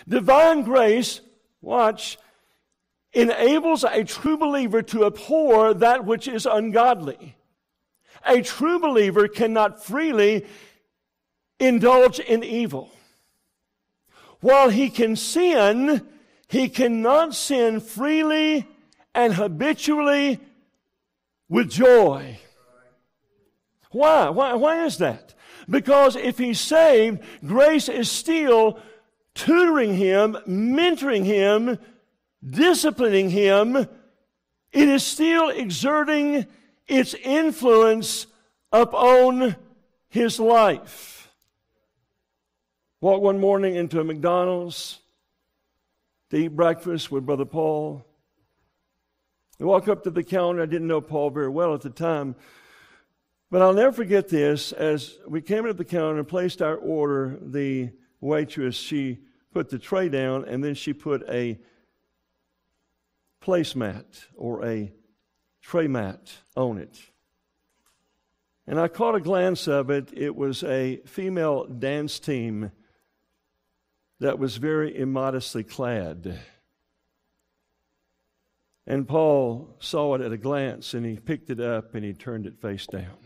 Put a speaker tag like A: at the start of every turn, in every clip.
A: Divine grace, watch, enables a true believer to abhor that which is ungodly. A true believer cannot freely indulge in evil. While he can sin, he cannot sin freely and habitually with joy. Why? Why is that? Because if he's saved, grace is still tutoring him, mentoring him, disciplining him. It is still exerting its influence upon his life. Walked one morning into a McDonald's to eat breakfast with Brother Paul. I walked up to the counter. I didn't know Paul very well at the time. But I'll never forget this. As we came into the counter and placed our order, the waitress, she put the tray down and then she put a placemat or a tray mat on it. And I caught a glance of it. It was a female dance team that was very immodestly clad. And Paul saw it at a glance and he picked it up and he turned it face down.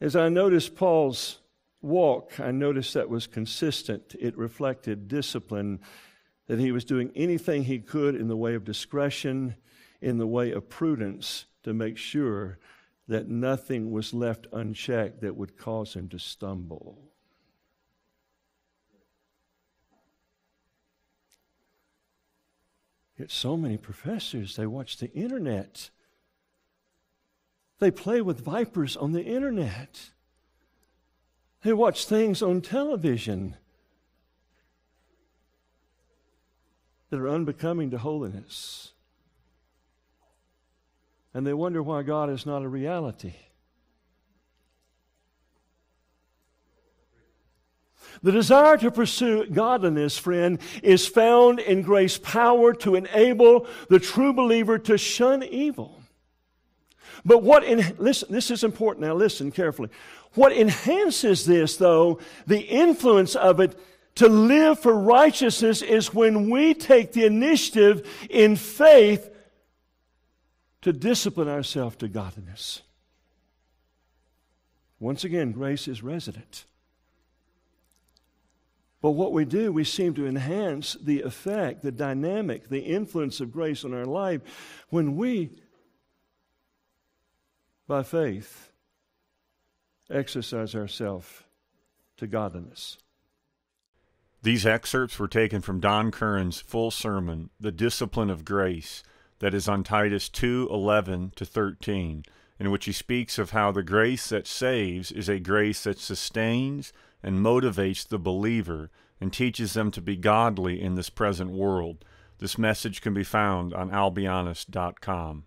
A: As I noticed Paul's walk, I noticed that was consistent. It reflected discipline, that he was doing anything he could in the way of discretion, in the way of prudence, to make sure that nothing was left unchecked that would cause him to stumble. Yet so many professors, they watch the internet. They play with vipers on the internet. They watch things on television that are unbecoming to holiness. And they wonder why God is not a reality. The desire to pursue godliness, friend, is found in grace's power to enable the true believer to shun evil. But listen, this is important now, listen carefully. What enhances this, though, the influence of it to live for righteousness, is when we take the initiative in faith to discipline ourselves to godliness. Once again, grace is resident. But what we do, we seem to enhance the effect, the dynamic, the influence of grace on our life when we, by faith, exercise ourselves to godliness.
B: These excerpts were taken from Don Currin's full sermon, The Discipline of Grace, that is on Titus 2:11-13, in which he speaks of how the grace that saves is a grace that sustains and motivates the believer and teaches them to be godly in this present world. This message can be found on albianus.com.